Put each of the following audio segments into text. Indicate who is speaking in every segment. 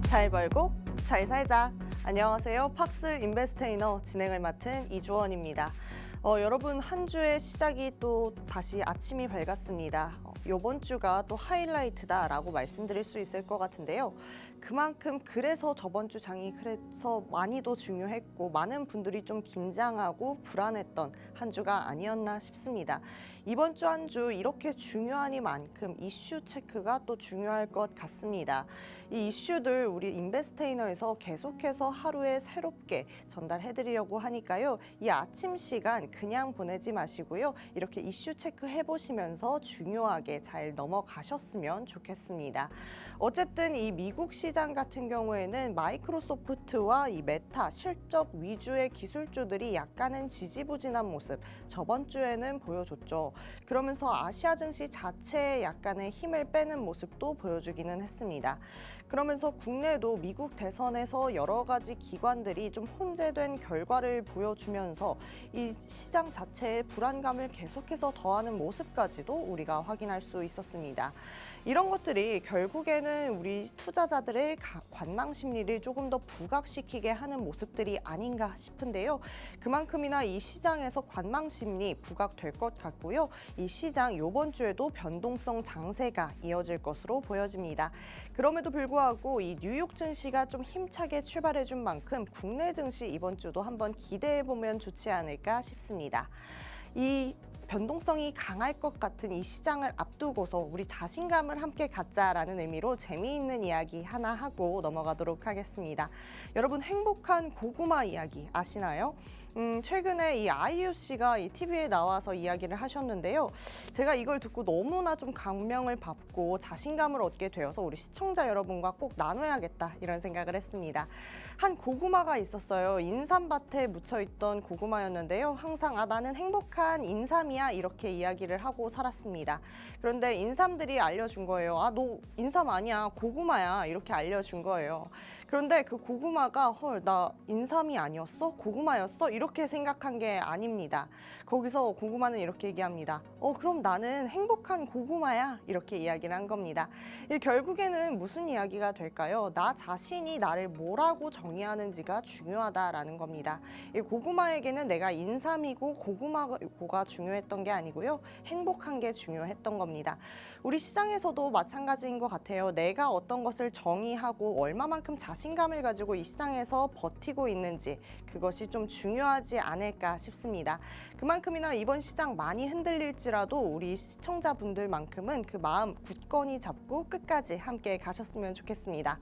Speaker 1: 잘 벌고 잘 살자. 안녕하세요. 팍스 인베스테이너 진행을 맡은 이주원입니다. 여러분, 한 주의 시작이 또 다시 아침이 밝았습니다. 이번 주가 또 하이라이트다라고 말씀드릴 수 있을 것 같은데요. 그만큼 그래서 저번 주 장이 그래서 많이도 중요했고 많은 분들이 좀 긴장하고 불안했던 한 주가 아니었나 싶습니다. 이번 주 한 주 이렇게 중요하니만큼 이슈 체크가 또 중요할 것 같습니다. 이 이슈들 우리 인베스테이너에서 계속해서 하루에 새롭게 전달해드리려고 하니까요. 이 아침 시간 그냥 보내지 마시고요. 이렇게 이슈 체크 해보시면서 중요하게 잘 넘어가셨으면 좋겠습니다. 어쨌든 이 미국 시장 같은 경우에는 마이크로소프트와 이 메타 실적 위주의 기술주들이 약간은 지지부진한 모습 저번 주에는 보여줬죠. 그러면서 아시아 증시 자체에 약간의 힘을 빼는 모습도 보여주기는 했습니다. 그러면서 국내도 미국 대선에서 여러 가지 기관들이 좀 혼재된 결과를 보여주면서 이 시장 자체의 불안감을 계속해서 더하는 모습까지도 우리가 확인할 수 있었습니다. 이런 것들이 결국에는 우리 투자자들의 관망 심리를 조금 더 부각시키게 하는 모습들이 아닌가 싶은데요. 그만큼이나 이 시장에서 관망 심리 부각될 것 같고요. 이 시장 이번 주에도 변동성 장세가 이어질 것으로 보여집니다. 그럼에도 불구하고 이 뉴욕 증시가 좀 힘차게 출발해준 만큼 국내 증시 이번 주도 한번 기대해보면 좋지 않을까 싶습니다. 이 변동성이 강할 것 같은 이 시장을 앞두고서 우리 자신감을 함께 갖자라는 의미로 재미있는 이야기 하나 하고 넘어가도록 하겠습니다. 여러분, 행복한 고구마 이야기 아시나요? 최근에 이 아이유 씨가 이 TV에 나와서 이야기를 하셨는데요. 제가 이걸 듣고 너무나 좀 감명을 받고 자신감을 얻게 되어서 우리 시청자 여러분과 꼭 나눠야겠다 이런 생각을 했습니다. 한 고구마가 있었어요. 인삼밭에 묻혀있던 고구마였는데요. 항상 나는 행복한 인삼이야 이렇게 이야기를 하고 살았습니다. 그런데 인삼들이 알려준 거예요. 너 인삼 아니야, 고구마야 이렇게 알려준 거예요. 그런데 그 고구마가 헐, 나 인삼이 아니었어? 고구마였어? 이렇게 생각한 게 아닙니다. 거기서 고구마는 이렇게 얘기합니다. 그럼 나는 행복한 고구마야 이렇게 이야기를 한 겁니다. 결국에는 무슨 이야기가 될까요? 나 자신이 나를 뭐라고 정의하는지가 중요하다라는 겁니다. 이 고구마에게는 내가 인삼이고 고구마가 중요했던 게 아니고요. 행복한 게 중요했던 겁니다. 우리 시장에서도 마찬가지인 것 같아요. 내가 어떤 것을 정의하고 얼마만큼 자신감을 가지고 이 시장에서 버티고 있는지 그것이 좀 중요하지 않을까 싶습니다. 그만큼이나 이번 시장 많이 흔들릴지라도 우리 시청자분들만큼은 그 마음 굳건히 잡고 끝까지 함께 가셨으면 좋겠습니다.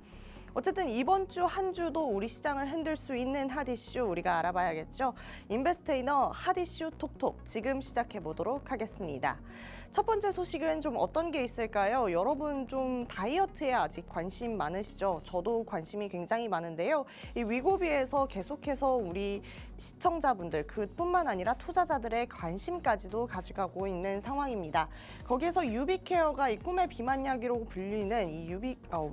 Speaker 1: 어쨌든 이번 주 한 주도 우리 시장을 흔들 수 있는 핫 이슈 우리가 알아봐야겠죠. 인베스테이너 핫 이슈 톡톡 지금 시작해 보도록 하겠습니다. 첫 번째 소식은 좀 어떤 게 있을까요? 여러분 좀 다이어트에 아직 관심 많으시죠? 저도 관심이 굉장히 많은데요. 이 위고비에서 계속해서 우리 시청자분들 그뿐만 아니라 투자자들의 관심까지도 가져가고 있는 상황입니다. 거기에서 유비케어가 이 꿈의 비만약이라고 불리는 이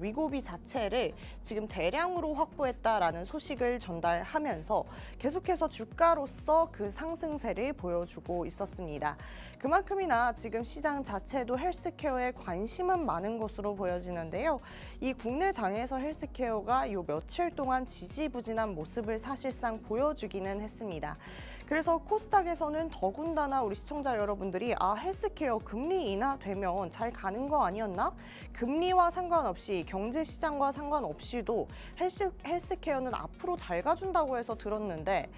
Speaker 1: 위고비 자체를 지금 대량으로 확보했다라는 소식을 전달하면서 계속해서 주가로서 그 상승세를 보여주고 있었습니다. 그만큼이나 지금 시장 자체도 헬스케어에 관심은 많은 것으로 보여지는데요. 이 국내 장에서 헬스케어가 이 며칠 동안 지지부진한 모습을 사실상 보여주기는 했습니다. 그래서 코스닥에서는 더군다나 우리 시청자 여러분들이 헬스케어 금리 인하되면 잘 가는 거 아니었나? 금리와 상관없이 경제 시장과 상관없이도 헬스케어는 앞으로 잘 가준다고 해서 들었는데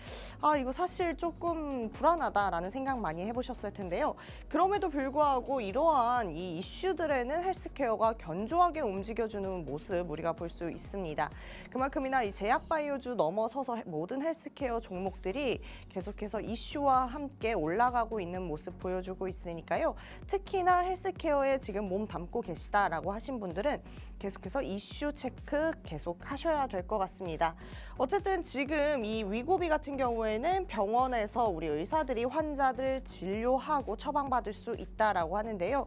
Speaker 1: 이거 사실 조금 불안하다라는 생각 많이 해보셨을 텐데요. 그럼에도 불구하고 이러한 이 이슈들에는 헬스케어가 견조하게 움직여주는 모습 우리가 볼 수 있습니다. 그만큼이나 이 제약바이오주 넘어서서 모든 헬스케어 종목들이 계속해서 이슈와 함께 올라가고 있는 모습 보여주고 있으니까요. 특히나 헬스케어에 지금 몸 담고 계시다라고 하신 분들은 계속해서 이슈 체크 계속 하셔야 될 것 같습니다. 어쨌든 지금 이 위고비 같은 경우에는 병원에서 우리 의사들이 환자들 진료하고 처방받을 수 있다라고 하는데요.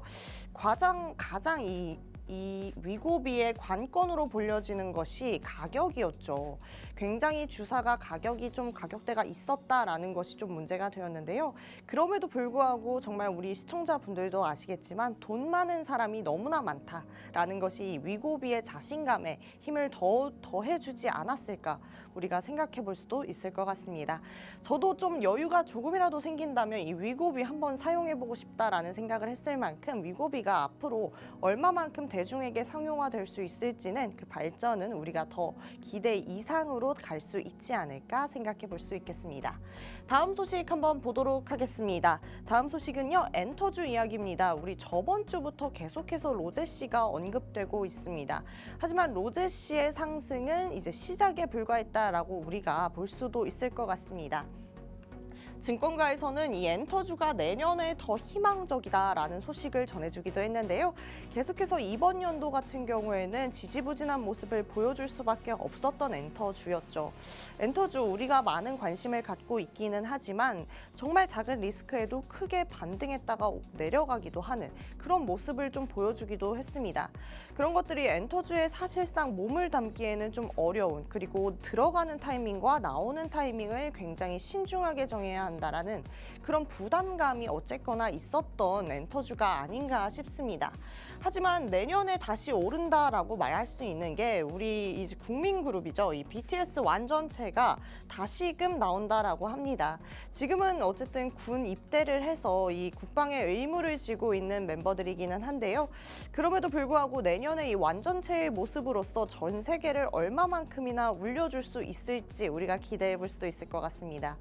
Speaker 1: 가장 이 이 위고비의 관건으로 불려지는 것이 가격이었죠. 굉장히 주사가 가격이 좀 가격대가 있었다라는 것이 좀 문제가 되었는데요. 그럼에도 불구하고 정말 우리 시청자분들도 아시겠지만 돈 많은 사람이 너무나 많다라는 것이 위고비의 자신감에 힘을 더해주지 않았을까 우리가 생각해 볼 수도 있을 것 같습니다. 저도 좀 여유가 조금이라도 생긴다면 이 위고비 한번 사용해 보고 싶다라는 생각을 했을 만큼 위고비가 앞으로 얼마만큼 대중에게 상용화될 수 있을지는 그 발전은 우리가 더 기대 이상으로 갈 수 있지 않을까 생각해 볼 수 있겠습니다. 다음 소식 한번 보도록 하겠습니다. 다음 소식은요, 엔터주 이야기입니다. 우리 저번 주부터 계속해서 로제 씨가 언급되고 있습니다. 하지만 로제 씨의 상승은 이제 시작에 불과했다라고 우리가 볼 수도 있을 것 같습니다. 증권가에서는 이 엔터주가 내년에 더 희망적이다라는 소식을 전해주기도 했는데요. 계속해서 이번 연도 같은 경우에는 지지부진한 모습을 보여줄 수밖에 없었던 엔터주였죠. 엔터주 우리가 많은 관심을 갖고 있기는 하지만 정말 작은 리스크에도 크게 반등했다가 내려가기도 하는 그런 모습을 좀 보여주기도 했습니다. 그런 것들이 엔터주에 사실상 몸을 담기에는 좀 어려운, 그리고 들어가는 타이밍과 나오는 타이밍을 굉장히 신중하게 정해야 한다라는 그런 부담감이 어쨌거나 있었던 엔터주가 아닌가 싶습니다. 하지만 내년에 다시 오른다라고 말할 수 있는 게 우리 이제 국민그룹이죠. 이 BTS 완전체가 다시금 나온다라고 합니다. 지금은 어쨌든 군 입대를 해서 이 국방의 의무를 지고 있는 멤버들이기는 한데요. 그럼에도 불구하고 내년에 이 완전체의 모습으로서 전 세계를 얼마만큼이나 울려줄 수 있을지 우리가 기대해 볼 수도 있을 것 같습니다.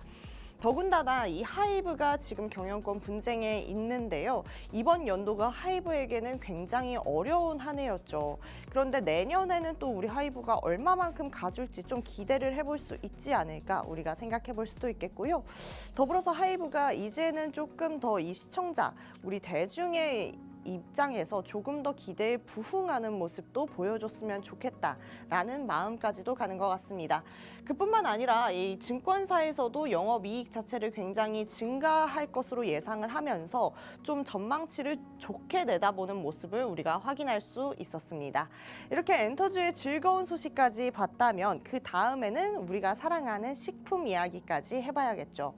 Speaker 1: 더군다나 이 하이브가 지금 경영권 분쟁에 있는데요. 이번 연도가 하이브에게는 굉장히 어려운 한 해였죠. 그런데 내년에는 또 우리 하이브가 얼마만큼 가줄지 좀 기대를 해볼 수 있지 않을까 우리가 생각해 볼 수도 있겠고요. 더불어서 하이브가 이제는 조금 더 이 시청자, 우리 대중의 입장에서 조금 더 기대에 부응하는 모습도 보여줬으면 좋겠다라는 마음까지도 가는 것 같습니다. 그뿐만 아니라 이 증권사에서도 영업이익 자체를 굉장히 증가할 것으로 예상을 하면서 좀 전망치를 좋게 내다보는 모습을 우리가 확인할 수 있었습니다. 이렇게 엔터주의 즐거운 소식까지 봤다면 그 다음에는 우리가 사랑하는 식품 이야기까지 해봐야겠죠.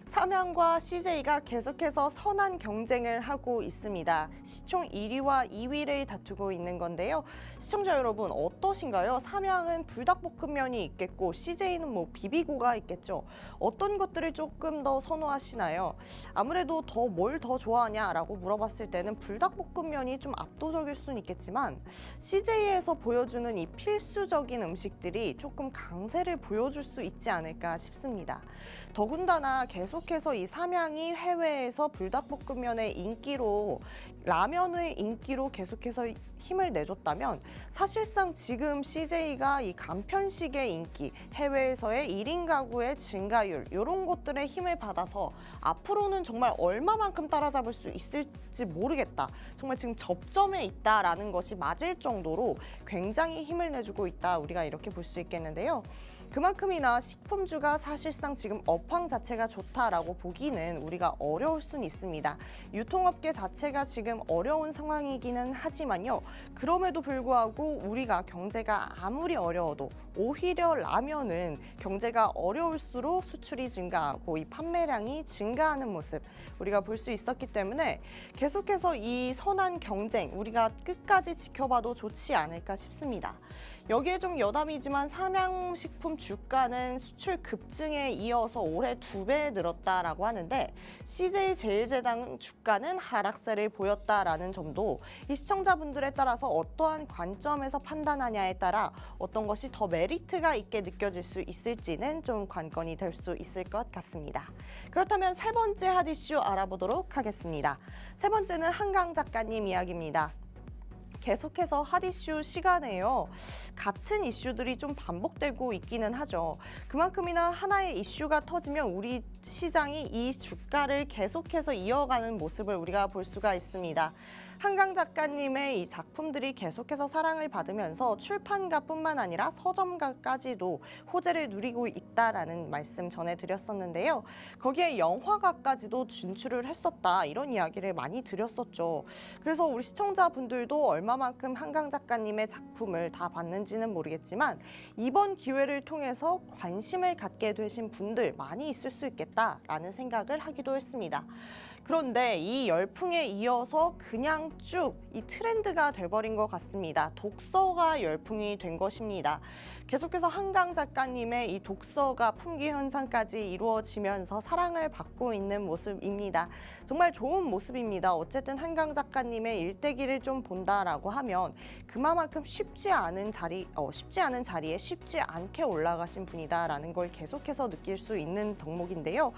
Speaker 1: 삼양과 CJ가 계속해서 선한 경쟁을 하고 있습니다. 시총 1위와 2위를 다투고 있는 건데요. 시청자 여러분 어떠신가요? 삼양은 불닭볶음면이 있겠고 CJ는 뭐 비비고가 있겠죠. 어떤 것들을 조금 더 선호하시나요? 아무래도 뭘 더 좋아하냐라고 물어봤을 때는 불닭볶음면이 좀 압도적일 수는 있겠지만 CJ에서 보여주는 이 필수적인 음식들이 조금 강세를 보여줄 수 있지 않을까 싶습니다. 더군다나 계속해서 이 삼양이 해외에서 불닭볶음면의 인기로 라면의 인기로 계속해서 힘을 내줬다면 사실상 지금 CJ가 이 간편식의 인기, 해외에서의 1인 가구의 증가율 이런 것들의 힘을 받아서 앞으로는 정말 얼마만큼 따라잡을 수 있을지 모르겠다. 정말 지금 접점에 있다라는 것이 맞을 정도로 굉장히 힘을 내주고 있다. 우리가 이렇게 볼 수 있겠는데요. 그만큼이나 식품주가 사실상 지금 업황 자체가 좋다라고 보기는 우리가 어려울 수는 있습니다. 유통업계 자체가 지금 어려운 상황이기는 하지만요. 그럼에도 불구하고 우리가 경제가 아무리 어려워도 오히려 라면은 경제가 어려울수록 수출이 증가하고 이 판매량이 증가하는 모습 우리가 볼 수 있었기 때문에 계속해서 이 선한 경쟁 우리가 끝까지 지켜봐도 좋지 않을까 싶습니다. 여기에 좀 여담이지만 삼양식품 주가는 수출 급증에 이어서 올해 2배 늘었다라고 하는데 CJ 제일제당 주가는 하락세를 보였다라는 점도 이 시청자분들에 따라서 어떠한 관점에서 판단하냐에 따라 어떤 것이 더 메리트가 있게 느껴질 수 있을지는 좀 관건이 될 수 있을 것 같습니다. 그렇다면 세 번째 핫 이슈 알아보도록 하겠습니다. 세 번째는 한강 작가님 이야기입니다. 계속해서 핫 이슈 시간에요. 같은 이슈들이 좀 반복되고 있기는 하죠. 그만큼이나 하나의 이슈가 터지면 우리 시장이 이 주가를 계속해서 이어가는 모습을 우리가 볼 수가 있습니다. 한강 작가님의 이 작품들이 계속해서 사랑을 받으면서 출판가뿐만 아니라 서점가까지도 호재를 누리고 있다라는 말씀 전해드렸었는데요. 거기에 영화가까지도 진출을 했었다, 이런 이야기를 많이 드렸었죠. 그래서 우리 시청자분들도 얼마만큼 한강 작가님의 작품을 다 봤는지는 모르겠지만 이번 기회를 통해서 관심을 갖게 되신 분들 많이 있을 수 있겠다라는 생각을 하기도 했습니다. 그런데 이 열풍에 이어서 그냥 쭉 이 트렌드가 돼버린 것 같습니다. 독서가 열풍이 된 것입니다. 계속해서 한강 작가님의 이 독서가 품귀 현상까지 이루어지면서 사랑을 받고 있는 모습입니다. 정말 좋은 모습입니다. 어쨌든 한강 작가님의 일대기를 좀 본다라고 하면 그만큼 쉽지 않은 자리에 쉽지 않게 올라가신 분이다라는 걸 계속해서 느낄 수 있는 덕목인데요.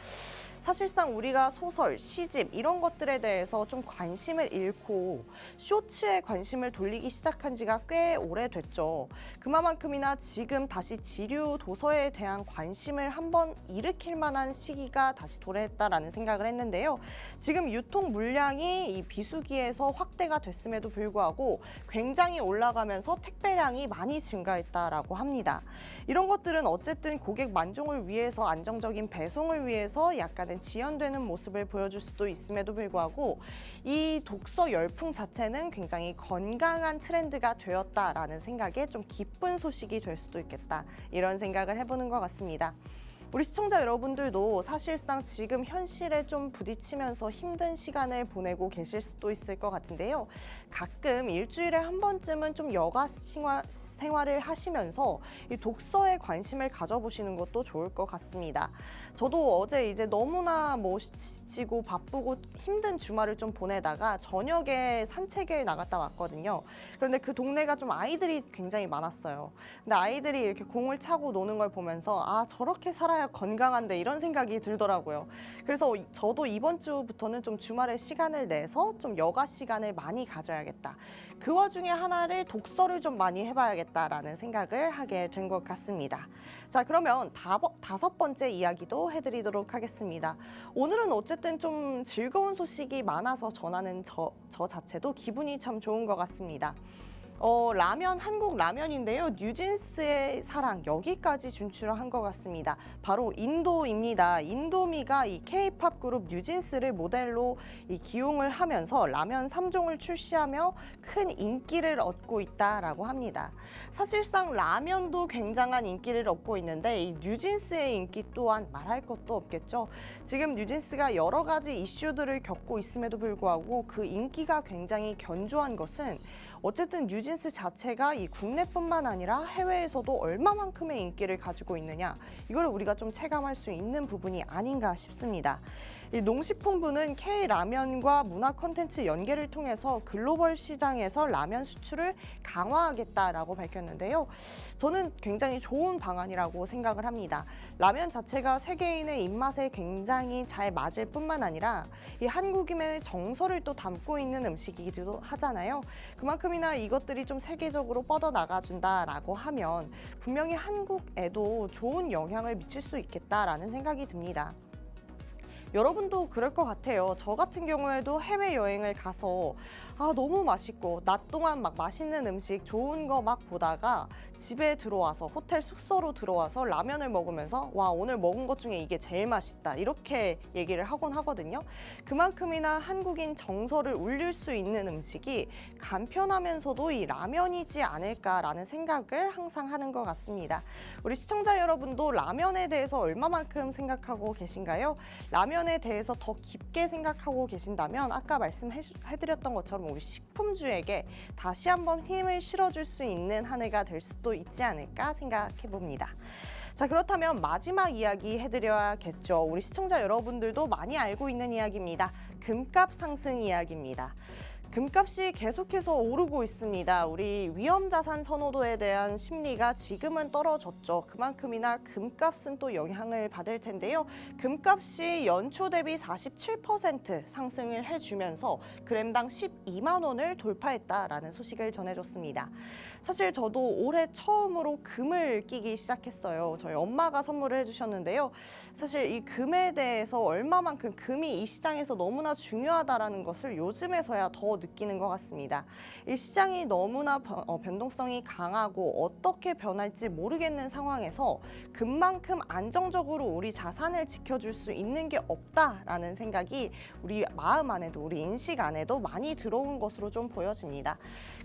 Speaker 1: 사실상 우리가 소설, 시집 이런 것들에 대해서 좀 관심을 잃고 쇼츠에 관심을 돌리기 시작한 지가 꽤 오래됐죠. 그만큼이나 지금 다시 지류 도서에 대한 관심을 한번 일으킬 만한 시기가 다시 도래했다라는 생각을 했는데요. 지금 유통 물량이 이 비수기에서 확대가 됐음에도 불구하고 굉장히 올라가면서 택배량이 많이 증가했다라고 합니다. 이런 것들은 어쨌든 고객 만족을 위해서, 안정적인 배송을 위해서 약간의 지연되는 모습을 보여줄 수도 있음에도 불구하고 이 독서 열풍 자체는 굉장히 건강한 트렌드가 되었다라는 생각에 좀 기쁜 소식이 될 수도 있겠다, 이런 생각을 해보는 것 같습니다. 우리 시청자 여러분들도 사실상 지금 현실에 좀 부딪히면서 힘든 시간을 보내고 계실 수도 있을 것 같은데요. 가끔 일주일에 한 번쯤은 좀 여가 생활을 하시면서 이 독서에 관심을 가져보시는 것도 좋을 것 같습니다. 저도 어제 이제 너무나 지치고 바쁘고 힘든 주말을 좀 보내다가 저녁에 산책을 나갔다 왔거든요. 그런데 그 동네가 좀 아이들이 굉장히 많았어요. 근데 아이들이 이렇게 공을 차고 노는 걸 보면서 아, 저렇게 살아야 건강한데, 이런 생각이 들더라고요. 그래서 저도 이번 주부터는 좀 주말에 시간을 내서 좀 여가 시간을 많이 가져야겠다. 그 와중에 하나를 독서를 좀 많이 해봐야겠다라는 생각을 하게 된 것 같습니다. 자, 그러면 다섯 번째 이야기도 해드리도록 하겠습니다. 오늘은 어쨌든 좀 즐거운 소식이 많아서 전하는 저 자체도 기분이 참 좋은 것 같습니다. 라면, 한국 라면인데요. 뉴진스의 사랑, 여기까지 진출을 한 것 같습니다. 바로 인도입니다. 인도미가 이 K-팝 그룹 뉴진스를 모델로 기용을 하면서 라면 3종을 출시하며 큰 인기를 얻고 있다라고 합니다. 사실상 라면도 굉장한 인기를 얻고 있는데 이 뉴진스의 인기 또한 말할 것도 없겠죠. 지금 뉴진스가 여러 가지 이슈들을 겪고 있음에도 불구하고 그 인기가 굉장히 견조한 것은 어쨌든 뉴진스 자체가 이 국내뿐만 아니라 해외에서도 얼마만큼의 인기를 가지고 있느냐, 이걸 우리가 좀 체감할 수 있는 부분이 아닌가 싶습니다. 이 농식품부는 K라면과 문화 콘텐츠 연계를 통해서 글로벌 시장에서 라면 수출을 강화하겠다라고 밝혔는데요. 저는 굉장히 좋은 방안이라고 생각을 합니다. 라면 자체가 세계인의 입맛에 굉장히 잘 맞을 뿐만 아니라 이 한국인의 정서를 또 담고 있는 음식이기도 하잖아요. 그만큼이나 이것들이 좀 세계적으로 뻗어나가준다라고 하면 분명히 한국에도 좋은 영향을 미칠 수 있겠다라는 생각이 듭니다. 여러분도 그럴 것 같아요. 저 같은 경우에도 해외여행을 가서 너무 맛있고 낮 동안 막 맛있는 음식 좋은 거 막 보다가 집에 들어와서 호텔 숙소로 들어와서 라면을 먹으면서 와, 오늘 먹은 것 중에 이게 제일 맛있다, 이렇게 얘기를 하곤 하거든요. 그만큼이나 한국인 정서를 울릴 수 있는 음식이 간편하면서도 이 라면이지 않을까라는 생각을 항상 하는 것 같습니다. 우리 시청자 여러분도 라면에 대해서 얼마만큼 생각하고 계신가요? 라면에 대해서 더 깊게 생각하고 계신다면 아까 말씀해드렸던 것처럼 우리 식품주에게 다시 한번 힘을 실어줄 수 있는 한 해가 될 수도 있지 않을까 생각해 봅니다. 자, 그렇다면 마지막 이야기 해드려야겠죠. 우리 시청자 여러분들도 많이 알고 있는 이야기입니다. 금값 상승 이야기입니다. 금값이 계속해서 오르고 있습니다. 우리 위험자산 선호도에 대한 심리가 지금은 떨어졌죠. 그만큼이나 금값은 또 영향을 받을 텐데요. 금값이 연초 대비 47% 상승을 해주면서 그램당 12만 원을 돌파했다라는 소식을 전해줬습니다. 사실 저도 올해 처음으로 금을 끼기 시작했어요. 저희 엄마가 선물을 해주셨는데요. 사실 이 금에 대해서 얼마만큼 금이 이 시장에서 너무나 중요하다라는 것을 요즘에서야 더 느끼는 것 같습니다. 이 시장이 너무나 변동성이 강하고 어떻게 변할지 모르겠는 상황에서 그만큼 안정적으로 우리 자산을 지켜줄 수 있는 게 없다라는 생각이 우리 마음 안에도 우리 인식 안에도 많이 들어온 것으로 좀 보여집니다.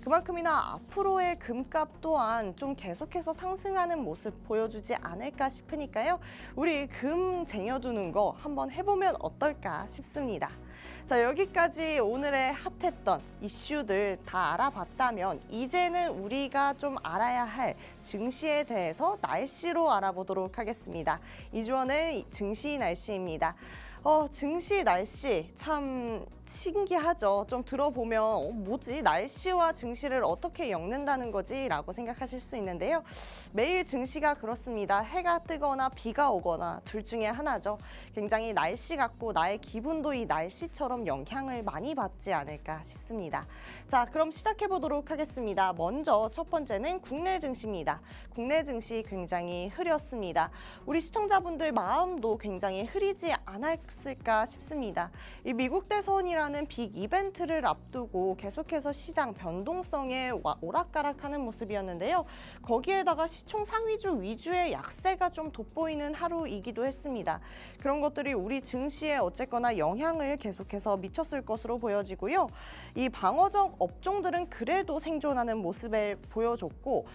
Speaker 1: 그만큼이나 앞으로의 금값 또한 좀 계속해서 상승하는 모습 보여주지 않을까 싶으니까요. 우리 금 쟁여두는 거 한번 해보면 어떨까 싶습니다. 자, 여기까지 오늘의 핫했던 이슈들 다 알아봤다면 이제는 우리가 좀 알아야 할 증시에 대해서 날씨로 알아보도록 하겠습니다. 이주원의 증시 날씨입니다. 증시 날씨 참 신기하죠. 좀 들어보면 뭐지? 날씨와 증시를 어떻게 엮는다는 거지? 라고 생각하실 수 있는데요. 매일 증시가 그렇습니다. 해가 뜨거나 비가 오거나 둘 중에 하나죠. 굉장히 날씨 같고 나의 기분도 이 날씨처럼 영향을 많이 받지 않을까 싶습니다. 자, 그럼 시작해 보도록 하겠습니다. 먼저 첫 번째는 국내 증시입니다. 국내 증시 굉장히 흐렸습니다. 우리 시청자분들 마음도 굉장히 흐리지 않았을까 싶습니다. 이 미국 대선이라는 빅 이벤트를 앞두고 계속해서 시장 변동성에 오락가락하는 모습이었는데요. 거기에다가 시총 상위주 위주의 약세가 좀 돋보이는 하루이기도 했습니다. 그런 것들이 우리 증시에 어쨌거나 영향을 계속해서 미쳤을 것으로 보여지고요. 이 방어적 업종들은 그래도 생존하는 모습을 보여줬고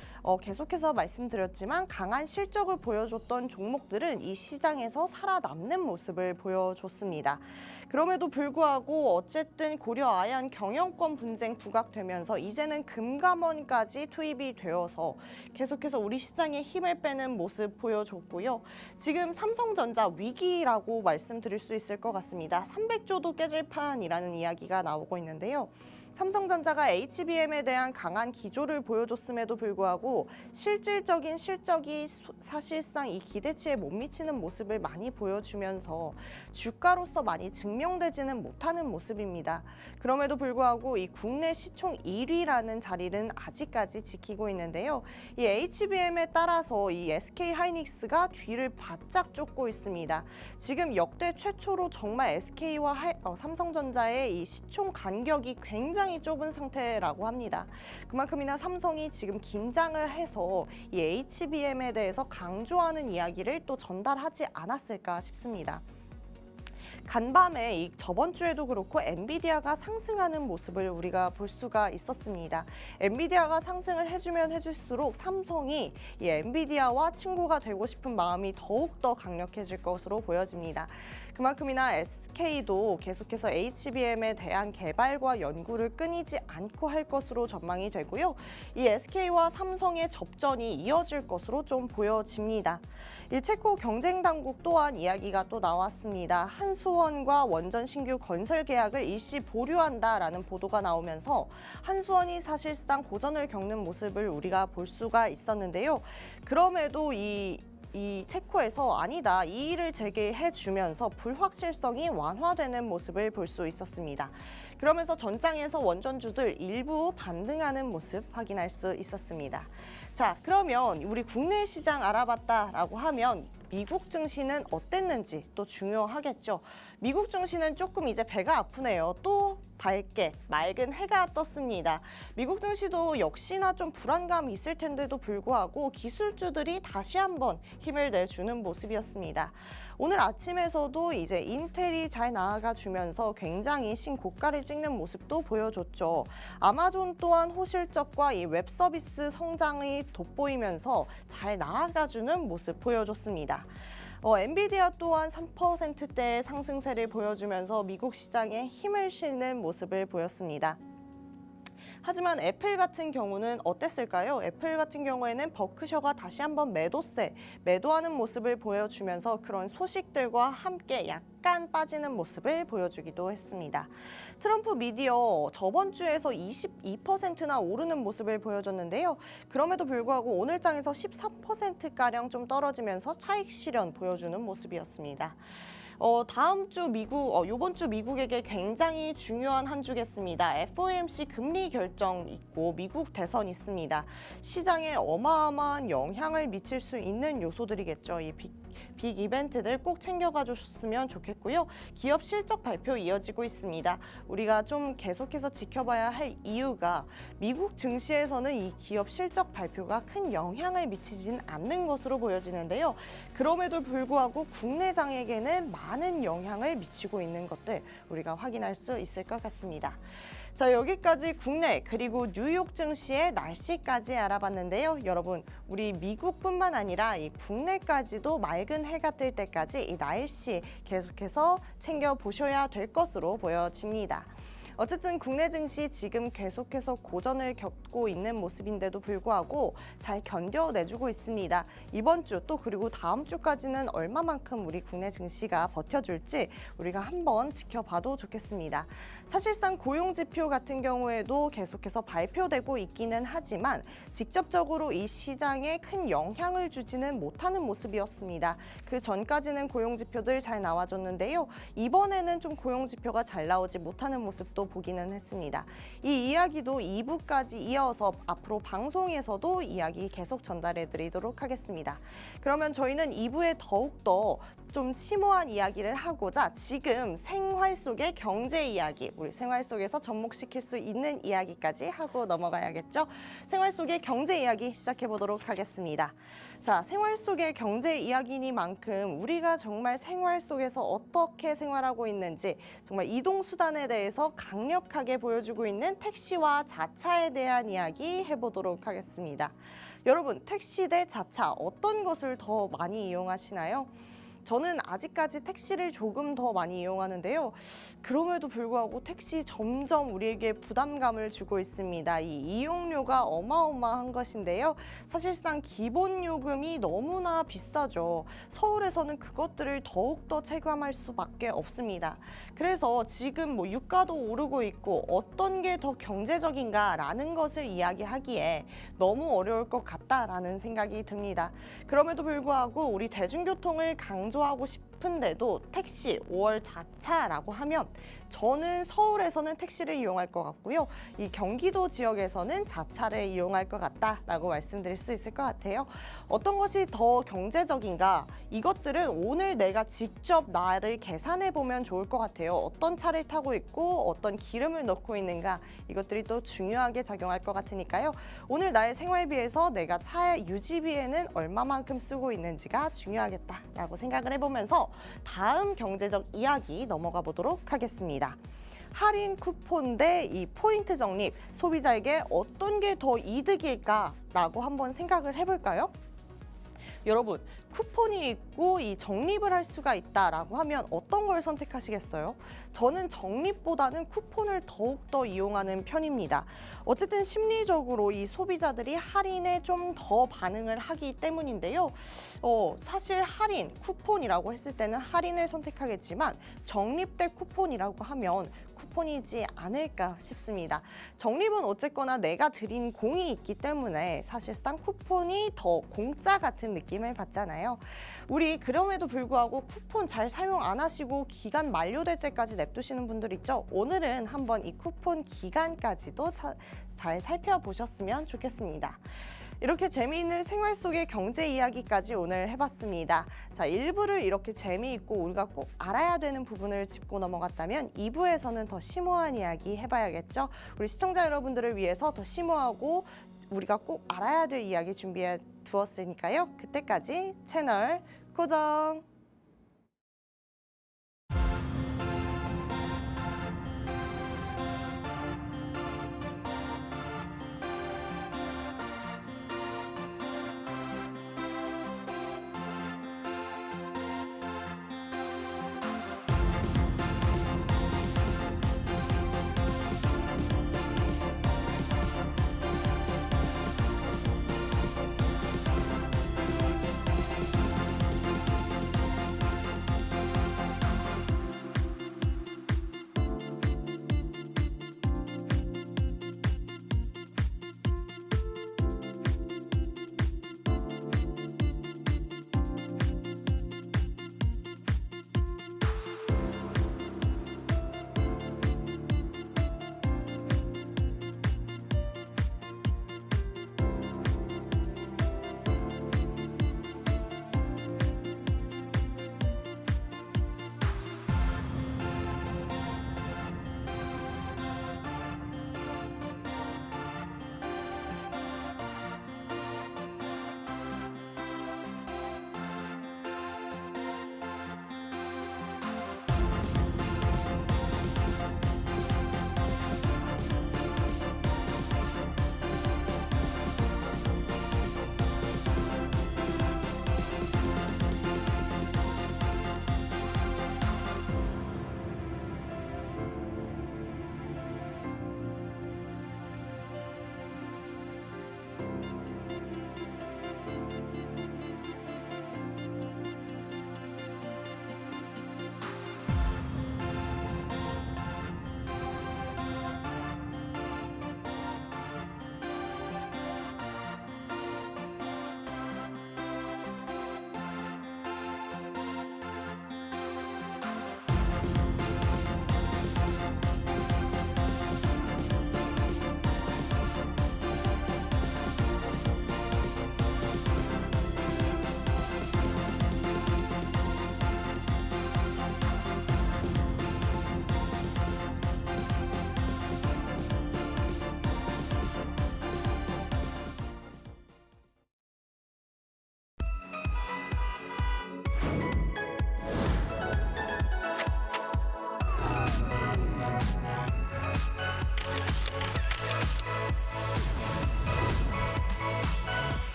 Speaker 1: 계속해서 말씀드렸지만 강한 실적을 보여줬던 종목들은 이 시장에서 살아남는 모습을 보여줬습니다. 그럼에도 불구하고 어쨌든 고려 아연 경영권 분쟁 부각되면서 이제는 금감원까지 투입이 되어서 계속해서 우리 시장에 힘을 빼는 모습 보여줬고요. 지금 삼성전자 위기라고 말씀드릴 수 있을 것 같습니다. 300조도 깨질 판이라는 이야기가 나오고 있는데요. 삼성전자가 HBM에 대한 강한 기조를 보여줬음에도 불구하고 실질적인 실적이 사실상 이 기대치에 못 미치는 모습을 많이 보여주면서 주가로서 많이 증명되지는 못하는 모습입니다. 그럼에도 불구하고 이 국내 시총 1위라는 자리는 아직까지 지키고 있는데요. 이 HBM에 따라서 이 SK하이닉스가 뒤를 바짝 쫓고 있습니다. 지금 역대 최초로 정말 SK와 삼성전자의 이 시총 간격이 굉장히 좁은 상태라고 합니다. 그만큼이나 삼성이 지금 긴장을 해서 이 HBM에 대해서 강조하는 이야기를 또 전달하지 않았을까 싶습니다. 간밤에 저번 주에도 그렇고 엔비디아가 상승하는 모습을 우리가 볼 수가 있었습니다. 엔비디아가 상승을 해주면 해줄수록 삼성이 이 엔비디아와 친구가 되고 싶은 마음이 더욱더 강력해질 것으로 보여집니다. 그만큼이나 SK도 계속해서 HBM에 대한 개발과 연구를 끊이지 않고 할 것으로 전망이 되고요. 이 SK와 삼성의 접전이 이어질 것으로 좀 보여집니다. 이 체코 경쟁당국 또한 이야기가 또 나왔습니다. 한수원과 원전 신규 건설 계약을 일시 보류한다라는 보도가 나오면서 한수원이 사실상 고전을 겪는 모습을 우리가 볼 수가 있었는데요. 그럼에도 이 체코에서 아니다, 이의를 제기해주면서 불확실성이 완화되는 모습을 볼 수 있었습니다. 그러면서 전장에서 원전주들 일부 반등하는 모습 확인할 수 있었습니다. 자, 그러면 우리 국내 시장 알아봤다라고 하면 미국 증시는 어땠는지 또 중요하겠죠. 미국 증시는 조금 이제 배가 아프네요. 또 밝게 맑은 해가 떴습니다. 미국 증시도 역시나 좀 불안감이 있을 텐데도 불구하고 기술주들이 다시 한번 힘을 내주는 모습이었습니다. 오늘 아침에서도 이제 인텔이 잘 나아가 주면서 굉장히 신고가를 찍는 모습도 보여줬죠. 아마존 또한 호실적과 이 웹 서비스 성장이 돋보이면서 잘 나아가주는 모습 보여줬습니다. 엔비디아 또한 3%대의 상승세를 보여주면서 미국 시장에 힘을 실는 모습을 보였습니다. 하지만 애플 같은 경우는 어땠을까요? 애플 같은 경우에는 버크셔가 다시 한번 매도하는 모습을 보여주면서 그런 소식들과 함께 약간 빠지는 모습을 보여주기도 했습니다. 트럼프 미디어 저번 주에서 22%나 오르는 모습을 보여줬는데요. 그럼에도 불구하고 오늘 장에서 13%가량 좀 떨어지면서 차익 실현 보여주는 모습이었습니다. 다음 주 이번 주 미국에게 굉장히 중요한 한 주겠습니다. FOMC 금리 결정 있고 미국 대선 있습니다. 시장에 어마어마한 영향을 미칠 수 있는 요소들이겠죠. 이 빅 이벤트들 꼭 챙겨가 주셨으면 좋겠고요. 기업 실적 발표 이어지고 있습니다. 우리가 좀 계속해서 지켜봐야 할 이유가 미국 증시에서는 이 기업 실적 발표가 큰 영향을 미치진 않는 것으로 보여지는데요. 그럼에도 불구하고 국내장에게는 많은 영향을 미치고 있는 것들 우리가 확인할 수 있을 것 같습니다. 자, 여기까지 국내 그리고 뉴욕 증시의 날씨까지 알아봤는데요. 여러분, 우리 미국뿐만 아니라 이 국내까지도 맑은 해가 뜰 때까지 이 날씨 계속해서 챙겨보셔야 될 것으로 보여집니다. 어쨌든 국내 증시 지금 계속해서 고전을 겪고 있는 모습인데도 불구하고 잘 견뎌내주고 있습니다. 이번 주 또 그리고 다음 주까지는 얼마만큼 우리 국내 증시가 버텨줄지 우리가 한번 지켜봐도 좋겠습니다. 사실상 고용지표 같은 경우에도 계속해서 발표되고 있기는 하지만 직접적으로 이 시장에 큰 영향을 주지는 못하는 모습이었습니다. 그 전까지는 고용지표들 잘 나와줬는데요. 이번에는 좀 고용지표가 잘 나오지 못하는 모습도 보기는 했습니다. 이 이야기도 2부까지 이어서 앞으로 방송에서도 이야기 계속 전달해 드리도록 하겠습니다. 그러면 저희는 2부에 더욱더 좀 심오한 이야기를 하고자 지금 생활 속의 경제 이야기, 우리 생활 속에서 접목시킬 수 있는 이야기까지 하고 넘어가야겠죠? 생활 속의 경제 이야기 시작해 보도록 하겠습니다. 자, 생활 속의 경제 이야기니만큼 우리가 정말 생활 속에서 어떻게 생활하고 있는지 정말 이동수단에 대해서 강력하게 보여주고 있는 택시와 자차에 대한 이야기 해보도록 하겠습니다. 여러분, 택시 대 자차 어떤 것을 더 많이 이용하시나요? 저는 아직까지 택시를 조금 더 많이 이용하는데요. 그럼에도 불구하고 택시 점점 우리에게 부담감을 주고 있습니다. 이 이용료가 어마어마한 것인데요. 사실상 기본 요금이 너무나 비싸죠. 서울에서는 그것들을 더욱더 체감할 수밖에 없습니다. 그래서 지금 유가도 오르고 있고 어떤 게 더 경제적인가라는 것을 이야기하기에 너무 어려울 것 같다라는 생각이 듭니다. 그럼에도 불구하고 우리 대중교통을 강조하고 싶은데도 택시, 5월 자차라고 하면 저는 서울에서는 택시를 이용할 것 같고요. 이 경기도 지역에서는 자차를 이용할 것 같다라고 말씀드릴 수 있을 것 같아요. 어떤 것이 더 경제적인가? 이것들은 오늘 내가 직접 나를 계산해 보면 좋을 것 같아요. 어떤 차를 타고 있고 어떤 기름을 넣고 있는가? 이것들이 또 중요하게 작용할 것 같으니까요. 오늘 나의 생활비에서 내가 차의 유지비에는 얼마만큼 쓰고 있는지가 중요하겠다라고 생각을 해보면서 다음 경제적 이야기 넘어가 보도록 하겠습니다. 할인 쿠폰 대 이 포인트 적립, 소비자에게 어떤 게 더 이득일까라고 한번 생각을 해볼까요? 여러분, 쿠폰이 있고 이 적립을 할 수가 있다라고 하면 어떤 걸 선택하시겠어요? 저는 적립보다는 쿠폰을 더욱더 이용하는 편입니다. 어쨌든 심리적으로 이 소비자들이 할인에 좀 더 반응을 하기 때문인데요. 사실 할인, 쿠폰이라고 했을 때는 할인을 선택하겠지만 적립된 쿠폰이라고 하면 쿠폰이지 않을까 싶습니다. 적립은 어쨌거나 내가 드린 공이 있기 때문에 사실상 쿠폰이 더 공짜 같은 느낌을 받잖아요. 우리 그럼에도 불구하고 쿠폰 잘 사용 안 하시고 기간 만료될 때까지 냅두시는 분들 있죠? 오늘은 한번 이 쿠폰 기간까지도 잘 살펴보셨으면 좋겠습니다. 이렇게 재미있는 생활 속의 경제 이야기까지 오늘 해봤습니다. 자, 1부를 이렇게 재미있고 우리가 꼭 알아야 되는 부분을 짚고 넘어갔다면 2부에서는 더 심오한 이야기 해봐야겠죠? 우리 시청자 여러분들을 위해서 더 심오하고 우리가 꼭 알아야 될 이야기 준비해 두었으니까요. 그때까지 채널 고정!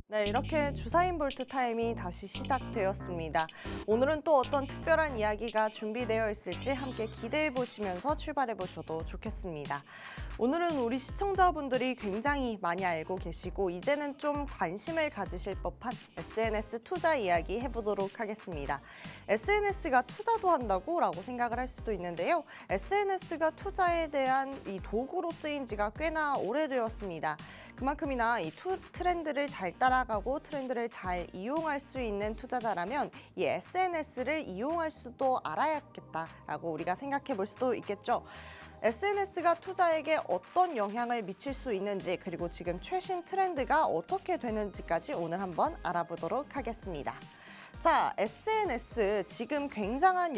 Speaker 1: 네, 이렇게 주사인 볼트 타임이 다시 시작되었습니다. 오늘은 또 어떤 특별한 이야기가 준비되어 있을지 함께 기대해 보시면서 출발해 보셔도 좋겠습니다. 오늘은 우리 시청자분들이 굉장히 많이 알고 계시고 이제는 좀 관심을 가지실 법한 SNS 투자 이야기 해보도록 하겠습니다. SNS가 투자도 한다고? 라고 생각을 할 수도 있는데요. SNS가 투자에 대한 이 도구로 쓰인 지가 꽤나 오래되었습니다. 그만큼이나 이 트렌드를 잘 따라가고 트렌드를 잘 이용할 수 있는 투자자라면 이 SNS를 이용할 수도 알아야겠다라고 우리가 생각해 볼 수도 있겠죠. SNS가 투자에게 어떤 영향을 미칠 수 있는지 그리고 지금 최신 트렌드가 어떻게 되는지까지 오늘 한번 알아보도록 하겠습니다. 자, SNS 지금 굉장한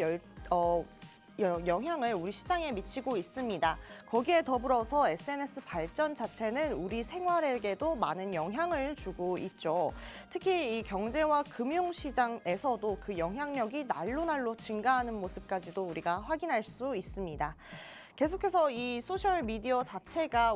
Speaker 1: 영향을 우리 시장에 미치고 있습니다. 거기에 더불어서 SNS 발전 자체는 우리 생활에게도 많은 영향을 주고 있죠. 특히 이 경제와 금융시장에서도 그 영향력이 날로 증가하는 모습까지도 우리가 확인할 수 있습니다. 계속해서 이 소셜 미디어 자체가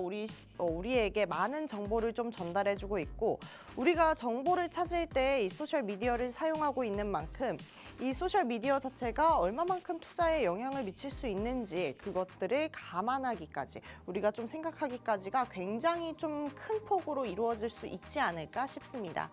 Speaker 1: 우리에게 많은 정보를 좀 전달해주고 있고 우리가 정보를 찾을 때 이 소셜 미디어를 사용하고 있는 만큼 이 소셜 미디어 자체가 얼마만큼 투자에 영향을 미칠 수 있는지 그것들을 감안하기까지 우리가 좀 생각하기까지가 굉장히 좀 큰 폭으로 이루어질 수 있지 않을까 싶습니다.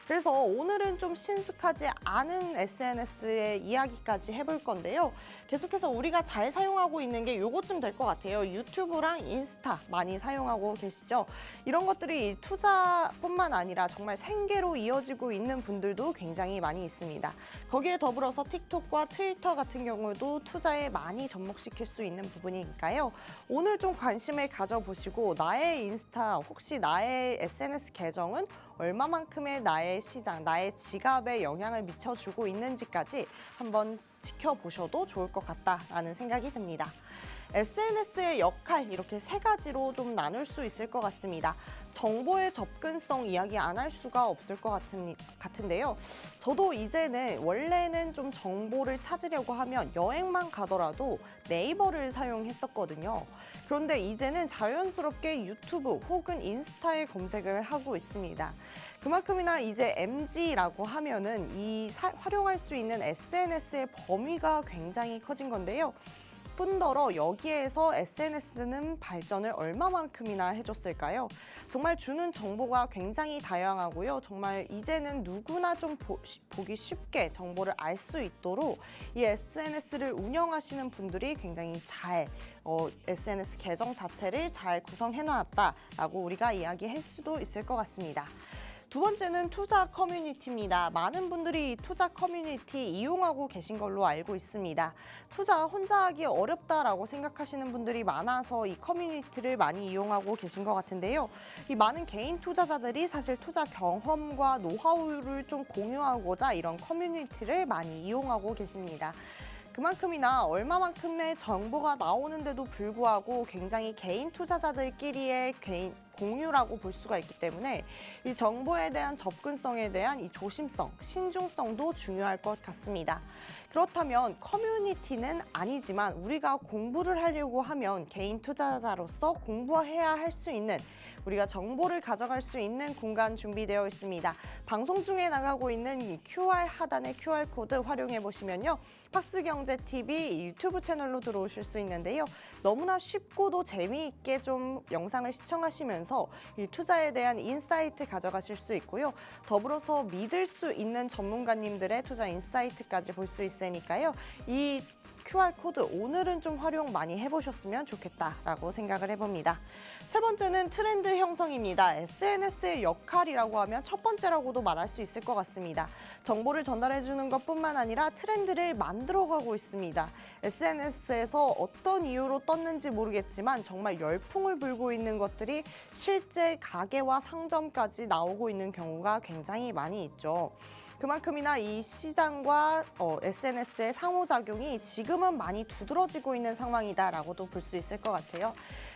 Speaker 1: 그래서 오늘은 좀 친숙하지 않은 SNS의 이야기까지 해볼 건데요. 계속해서 우리가 잘 사용하고 있는 게 요것쯤 될 것 같아요. 유튜브랑 인스타 많이 사용하고 계시죠? 이런 것들이 투자뿐만 아니라 정말 생계로 이어지고 있는 분들도 굉장히 많이 있습니다. 거기에 더불어서 틱톡과 트위터 같은 경우도 투자에 많이 접목시킬 수 있는 부분이니까요. 오늘 좀 관심을 가져보시고 나의 인스타, 혹시 나의 SNS 계정은 얼마만큼의 나의 시장, 나의 지갑에 영향을 미쳐주고 있는지까지 한번 지켜보셔도 좋을 것 같다라는 생각이 듭니다. SNS의 역할 이렇게 세 가지로 좀 나눌 수 있을 것 같습니다. 정보의 접근성 이야기 안 할 수가 없을 것 같은데요. 저도 이제는 원래는 좀 정보를 찾으려고 하면 여행만 가더라도 네이버를 사용했었거든요. 그런데 이제는 자연스럽게 유튜브 혹은 인스타에 검색을 하고 있습니다. 그만큼이나 이제 MZ라고 하면은 활용할 수 있는 SNS의 범위가 굉장히 커진 건데요. 뿐더러 여기에서 SNS는 발전을 얼마만큼이나 해줬을까요? 정말 주는 정보가 굉장히 다양하고요. 정말 이제는 누구나 좀 보기 쉽게 정보를 알 수 있도록 이 SNS를 운영하시는 분들이 굉장히 잘 SNS 계정 자체를 잘 구성해 놨다라고 우리가 이야기할 수도 있을 것 같습니다. 두 번째는 투자 커뮤니티입니다. 많은 분들이 투자 커뮤니티 이용하고 계신 걸로 알고 있습니다. 투자 혼자 하기 어렵다라고 생각하시는 분들이 많아서 이 커뮤니티를 많이 이용하고 계신 것 같은데요. 이 많은 개인 투자자들이 사실 투자 경험과 노하우를 좀 공유하고자 이런 커뮤니티를 많이 이용하고 계십니다. 그만큼이나 얼마만큼의 정보가 나오는데도 불구하고 굉장히 개인 투자자들끼리의 공유라고 볼 수가 있기 때문에 이 정보에 대한 접근성에 대한 이 조심성, 신중성도 중요할 것 같습니다. 그렇다면 커뮤니티는 아니지만 우리가 공부를 하려고 하면 개인 투자자로서 공부해야 할 수 있는 우리가 정보를 가져갈 수 있는 공간 준비되어 있습니다. 방송 중에 나가고 있는 QR 하단의 QR코드 활용해 보시면요. 팍스경제TV 유튜브 채널로 들어오실 수 있는데요. 너무나 쉽고도 재미있게 좀 영상을 시청하시면서 이 투자에 대한 인사이트 가져가실 수 있고요. 더불어서 믿을 수 있는 전문가님들의 투자 인사이트까지 볼 수 있으니까요. 이 QR코드 오늘은 좀 활용 많이 해보셨으면 좋겠다라고 생각을 해봅니다. 세 번째는 트렌드 형성입니다. SNS의 역할이라고 하면 첫 번째라고도 말할 수 있을 것 같습니다. 정보를 전달해주는 것뿐만 아니라 트렌드를 만들어가고 있습니다. SNS에서 어떤 이유로 떴는지 모르겠지만 정말 열풍을 불고 있는 것들이 실제 가게와 상점까지 나오고 있는 경우가 굉장히 많이 있죠. 그만큼이나 이 시장과 SNS의 상호작용이 지금은 많이 두드러지고 있는 상황이다라고도 볼 수 있을 것 같아요.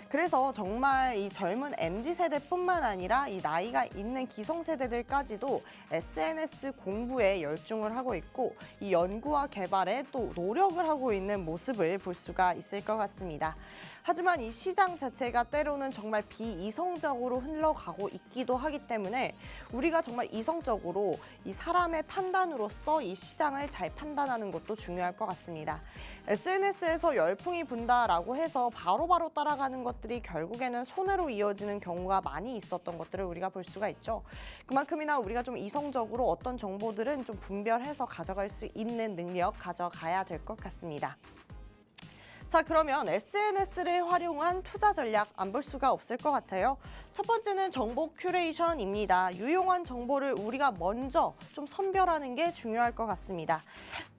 Speaker 1: 그래서 정말 이 젊은 MZ세대뿐만 아니라 이 나이가 있는 기성세대들까지도 SNS 공부에 열중을 하고 있고 이 연구와 개발에 또 노력을 하고 있는 모습을 볼 수가 있을 것 같습니다. 하지만 이 시장 자체가 때로는 정말 비이성적으로 흘러가고 있기도 하기 때문에 우리가 정말 이성적으로 이 사람의 판단으로서 이 시장을 잘 판단하는 것도 중요할 것 같습니다. SNS에서 열풍이 분다라고 해서 바로바로 따라가는 것들이 결국에는 손해로 이어지는 경우가 많이 있었던 것들을 우리가 볼 수가 있죠. 그만큼이나 우리가 좀 이성적으로 어떤 정보들은 좀 분별해서 가져갈 수 있는 능력 가져가야 될 것 같습니다. 자, 그러면 SNS를 활용한 투자 전략 안 볼 수가 없을 것 같아요. 첫 번째는 정보 큐레이션입니다. 유용한 정보를 우리가 먼저 좀 선별하는 게 중요할 것 같습니다.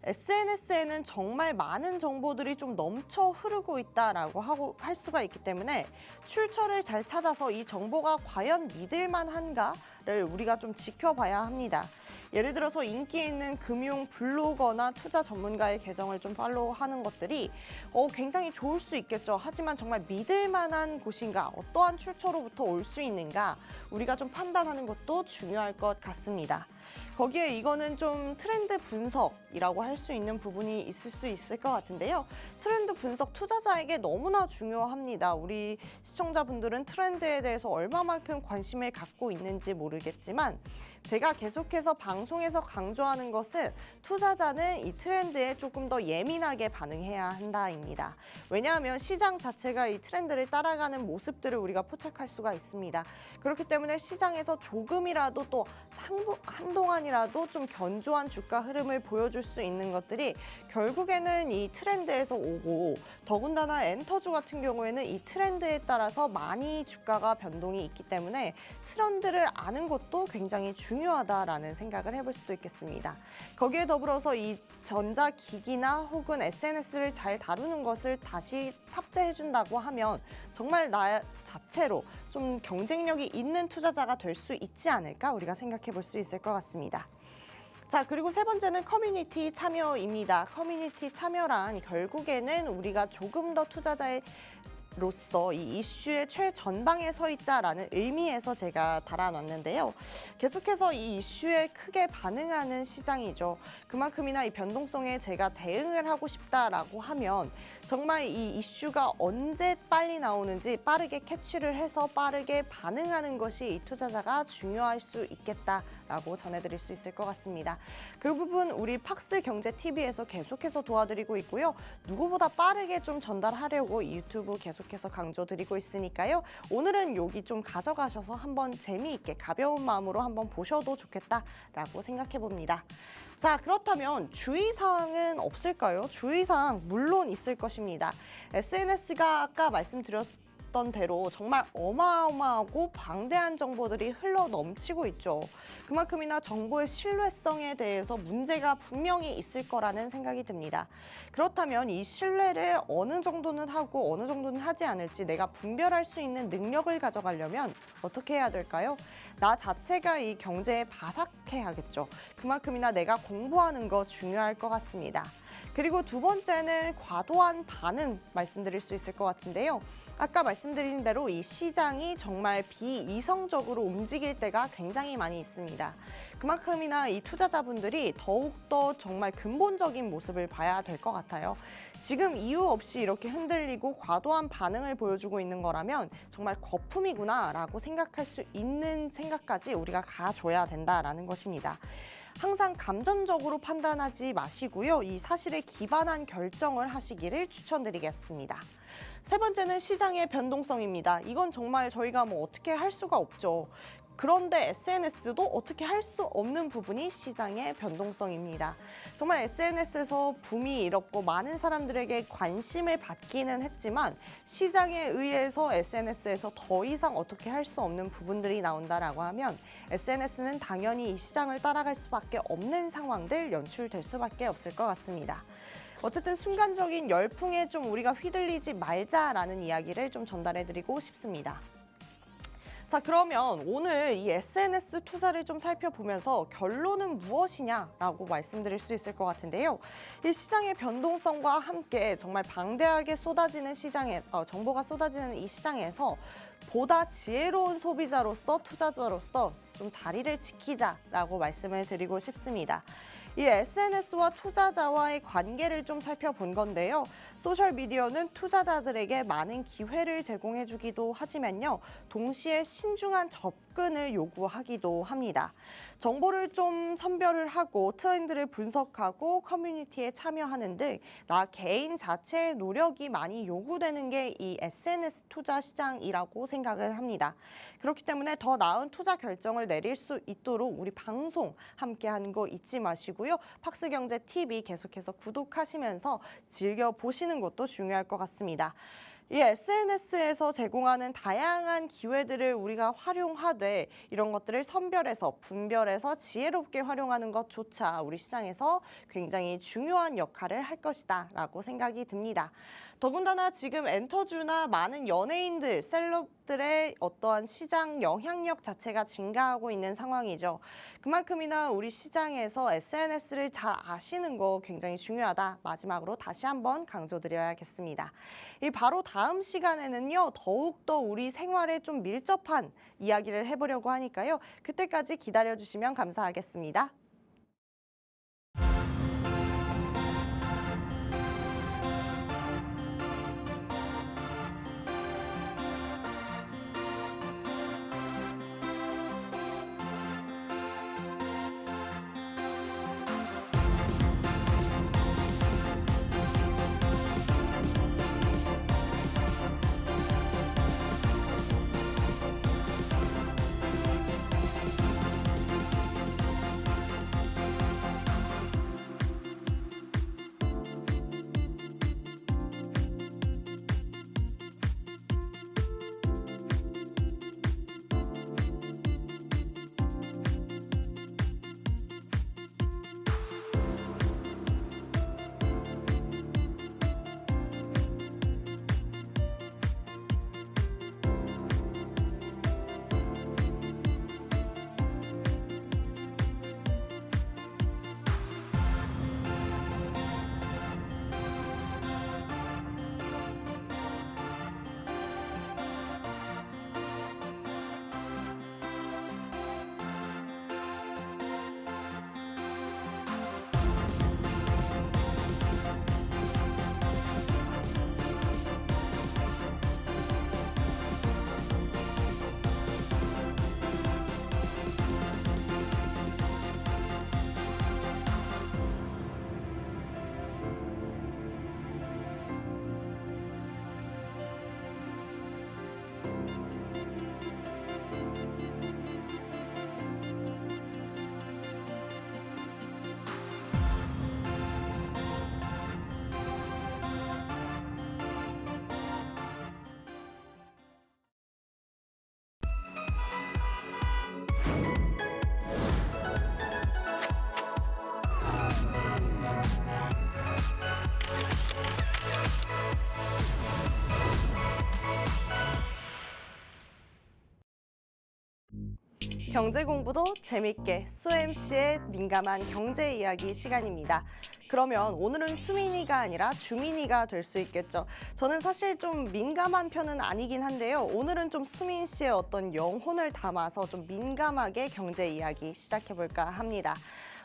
Speaker 1: SNS에는 정말 많은 정보들이 좀 넘쳐 흐르고 있다라고 할 수가 있기 때문에 출처를 잘 찾아서 이 정보가 과연 믿을 만한가를 우리가 좀 지켜봐야 합니다. 예를 들어서 인기 있는 금융 블로거나 투자 전문가의 계정을 좀 팔로우하는 것들이 굉장히 좋을 수 있겠죠. 하지만 정말 믿을 만한 곳인가, 어떠한 출처로부터 올 수 있는가 우리가 좀 판단하는 것도 중요할 것 같습니다. 거기에 이거는 좀 트렌드 분석이라고 할 수 있는 부분이 있을 수 있을 것 같은데요. 트렌드 분석 투자자에게 너무나 중요합니다. 우리 시청자분들은 트렌드에 대해서 얼마만큼 관심을 갖고 있는지 모르겠지만 제가 계속해서 방송에서 강조하는 것은 투자자는 이 트렌드에 조금 더 예민하게 반응해야 한다입니다. 왜냐하면 시장 자체가 이 트렌드를 따라가는 모습들을 우리가 포착할 수가 있습니다. 그렇기 때문에 시장에서 조금이라도 또 한동안이라도 좀 견조한 주가 흐름을 보여줄 수 있는 것들이 결국에는 이 트렌드에서 오고, 더군다나 엔터주 같은 경우에는 이 트렌드에 따라서 많이 주가가 변동이 있기 때문에 트렌드를 아는 것도 굉장히 중요하다라는 생각을 해볼 수도 있겠습니다. 거기에 더불어서 이 전자기기나 혹은 SNS를 잘 다루는 것을 다시 탑재해준다고 하면 정말 나 자체로 좀 경쟁력이 있는 투자자가 될 수 있지 않을까 우리가 생각해 볼 수 있을 것 같습니다. 자, 그리고 세 번째는 커뮤니티 참여입니다. 커뮤니티 참여란 결국에는 우리가 조금 더 투자자로서 이 이슈의 최전방에 서 있자라는 의미에서 제가 달아놨는데요. 계속해서 이 이슈에 크게 반응하는 시장이죠. 그만큼이나 이 변동성에 제가 대응을 하고 싶다라고 하면 정말 이 이슈가 언제 빨리 나오는지 빠르게 캐치를 해서 빠르게 반응하는 것이 이 투자자가 중요할 수 있겠다라고 전해드릴 수 있을 것 같습니다. 그 부분 우리 팍스 경제 TV에서 계속해서 도와드리고 있고요. 누구보다 빠르게 좀 전달하려고 유튜브 계속해서 강조드리고 있으니까요. 오늘은 여기 좀 가져가셔서 한번 재미있게 가벼운 마음으로 한번 보셔도 좋겠다라고 생각해 봅니다. 자, 그렇다면 주의사항은 없을까요? 주의사항 물론 있을 것입니다. SNS가 아까 말씀드렸던 대로 정말 어마어마하고 방대한 정보들이 흘러 넘치고 있죠. 그만큼이나 정보의 신뢰성에 대해서 문제가 분명히 있을 거라는 생각이 듭니다. 그렇다면 이 신뢰를 어느 정도는 하고 어느 정도는 하지 않을지 내가 분별할 수 있는 능력을 가져가려면 어떻게 해야 될까요? 나 자체가 이 경제에 바삭해야겠죠. 그만큼이나 내가 공부하는 거 중요할 것 같습니다. 그리고 두 번째는 과도한 반응 말씀드릴 수 있을 것 같은데요. 아까 말씀드린 대로 이 시장이 정말 비이성적으로 움직일 때가 굉장히 많이 있습니다. 그만큼이나 이 투자자분들이 더욱더 정말 근본적인 모습을 봐야 될 것 같아요. 지금 이유 없이 이렇게 흔들리고 과도한 반응을 보여주고 있는 거라면 정말 거품이구나라고 생각할 수 있는 생각까지 우리가 가져야 된다라는 것입니다. 항상 감정적으로 판단하지 마시고요. 이 사실에 기반한 결정을 하시기를 추천드리겠습니다. 세 번째는 시장의 변동성입니다. 이건 정말 저희가 어떻게 할 수가 없죠. 그런데 SNS도 어떻게 할 수 없는 부분이 시장의 변동성입니다. 정말 SNS에서 붐이 일었고 많은 사람들에게 관심을 받기는 했지만 시장에 의해서 SNS에서 더 이상 어떻게 할 수 없는 부분들이 나온다라고 하면 SNS는 당연히 이 시장을 따라갈 수밖에 없는 상황들 연출될 수밖에 없을 것 같습니다. 어쨌든 순간적인 열풍에 좀 우리가 휘둘리지 말자라는 이야기를 좀 전달해드리고 싶습니다. 자, 그러면 오늘 이 SNS 투자를 좀 살펴보면서 결론은 무엇이냐라고 말씀드릴 수 있을 것 같은데요. 이 시장의 변동성과 함께 정말 방대하게 쏟아지는 시장에서 정보가 쏟아지는 이 시장에서 보다 지혜로운 소비자로서 투자자로서 좀 자리를 지키자라고 말씀을 드리고 싶습니다. 이 SNS와 투자자와의 관계를 좀 살펴본 건데요. 소셜미디어는 투자자들에게 많은 기회를 제공해주기도 하지만요. 동시에 신중한 접근을 요구하기도 합니다. 정보를 좀 선별을 하고 트렌드를 분석하고 커뮤니티에 참여하는 등 나 개인 자체의 노력이 많이 요구되는 게 이 SNS 투자 시장이라고 생각을 합니다. 그렇기 때문에 더 나은 투자 결정을 내릴 수 있도록 우리 방송 함께하는 거 잊지 마시고요. 팍스경제 TV 계속해서 구독하시면서 즐겨보시는 것도 중요할 것 같습니다. 이 SNS에서 제공하는 다양한 기회들을 우리가 활용하되 이런 것들을 선별해서 분별해서 지혜롭게 활용하는 것조차 우리 시장에서 굉장히 중요한 역할을 할 것이다 라고 생각이 듭니다. 더군다나 지금 엔터주나 많은 연예인들, 셀럽들의 어떠한 시장 영향력 자체가 증가하고 있는 상황이죠. 그만큼이나 우리 시장에서 SNS를 잘 아시는 거 굉장히 중요하다. 마지막으로 다시 한번 강조드려야겠습니다. 이 바로 다음 시간에는요, 더욱더 우리 생활에 좀 밀접한 이야기를 해보려고 하니까요. 그때까지 기다려주시면 감사하겠습니다. 경제 공부도 재밌게 수MC의 민감한 경제 이야기 시간입니다. 그러면 오늘은 수민이가 아니라 주민이가 될 수 있겠죠. 저는 사실 좀 민감한 편은 아니긴 한데요. 오늘은 좀 수민 씨의 어떤 영혼을 담아서 좀 민감하게 경제 이야기 시작해볼까 합니다.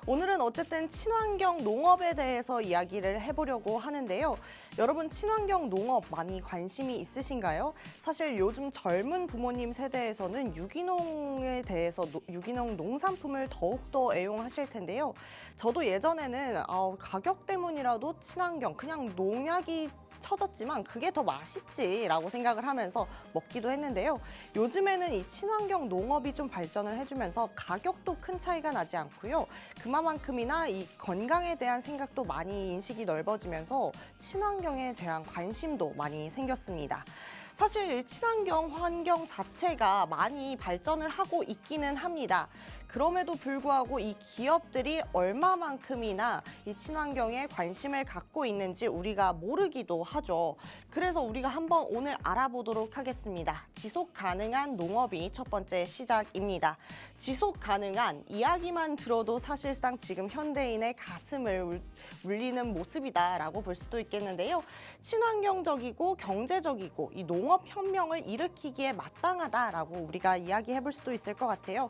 Speaker 1: 오늘은 어쨌든 친환경 농업에 대해서 이야기를 해보려고 하는데요. 여러분 친환경 농업 많이 관심이 있으신가요? 사실 요즘 젊은 부모님 세대에서는 유기농에 대해서 유기농 농산품을 더욱더 애용하실 텐데요. 저도 예전에는 가격 때문이라도 친환경 그냥 농약이 쳐졌지만 그게 더 맛있지라고 생각을 하면서 먹기도 했는데요. 요즘에는 이 친환경 농업이 좀 발전을 해주면서 가격도 큰 차이가 나지 않고요. 그만큼이나 이 건강에 대한 생각도 많이 인식이 넓어지면서 친환경에 대한 관심도 많이 생겼습니다. 사실 이 친환경 환경 자체가 많이 발전을 하고 있기는 합니다. 그럼에도 불구하고 이 기업들이 얼마만큼이나 이 친환경에 관심을 갖고 있는지 우리가 모르기도 하죠. 그래서 우리가 한번 오늘 알아보도록 하겠습니다. 지속 가능한 농업이 첫 번째 시작입니다. 지속 가능한 이야기만 들어도 사실상 지금 현대인의 가슴을 울리는 모습이다라고 볼 수도 있겠는데요. 친환경적이고 경제적이고 이 농업 혁명을 일으키기에 마땅하다라고 우리가 이야기해 볼 수도 있을 것 같아요.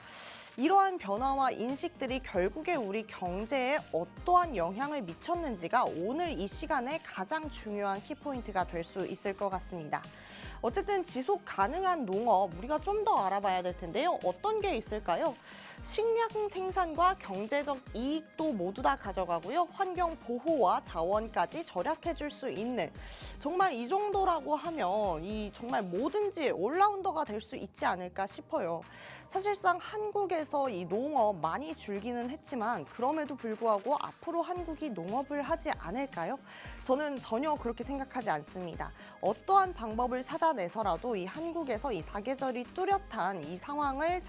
Speaker 1: 이러한 이러한 변화와 인식들이 결국에 우리 경제에 어떠한 영향을 미쳤는지가 오늘 이 시간에 가장 중요한 키포인트가 될 수 있을 것 같습니다. 어쨌든 지속 가능한 농업 우리가 좀 더 알아봐야 될 텐데요. 어떤 게 있을까요? 식량 생산과 경제적 이익도 모두 다 가져가고요. 환경 보호와 자원까지 절약해 줄 수 있는 정말 이 정도라고 하면 이 정말 뭐든지 올라운더가 될 수 있지 않을까 싶어요. 사실상 한국에서 이 농업 많이 줄기는 했지만 그럼에도 불구하고 앞으로 한국이 농업을 하지 않을까요? 저는 전혀 그렇게 생각하지 않습니다. 어떠한 방법을 찾아내서라도 이 한국에서 이 사계절이 뚜렷한 이 상황을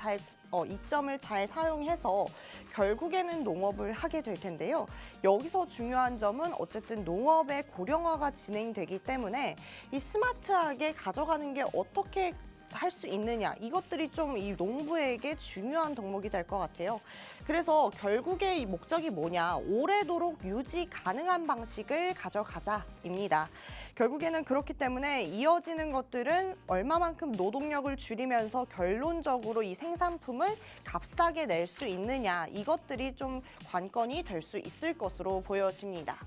Speaker 1: 이점을 잘 사용해서 결국에는 농업을 하게 될 텐데요. 여기서 중요한 점은 어쨌든 농업의 고령화가 진행되기 때문에 이 스마트하게 가져가는 게 어떻게 할 수 있느냐, 이것들이 좀 이 농부에게 중요한 덕목이 될 것 같아요. 그래서 결국에 이 목적이 뭐냐, 오래도록 유지 가능한 방식을 가져가자입니다. 결국에는 그렇기 때문에 이어지는 것들은 얼마만큼 노동력을 줄이면서 결론적으로 이 생산품을 값싸게 낼 수 있느냐, 이것들이 좀 관건이 될 수 있을 것으로 보여집니다.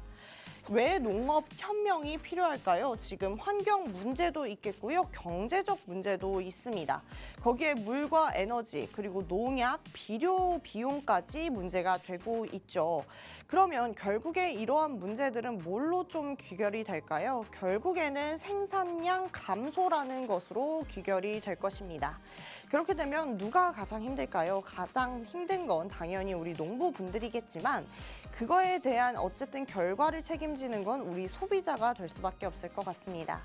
Speaker 1: 왜 농업 혁명이 필요할까요? 지금 환경 문제도 있겠고요. 경제적 문제도 있습니다. 거기에 물과 에너지, 그리고 농약, 비료 비용까지 문제가 되고 있죠. 그러면 결국에 이러한 문제들은 뭘로 좀 귀결이 될까요? 결국에는 생산량 감소라는 것으로 귀결이 될 것입니다. 그렇게 되면 누가 가장 힘들까요? 가장 힘든 건 당연히 우리 농부분들이겠지만 그거에 대한 어쨌든 결과를 책임지는 건 우리 소비자가 될 수밖에 없을 것 같습니다.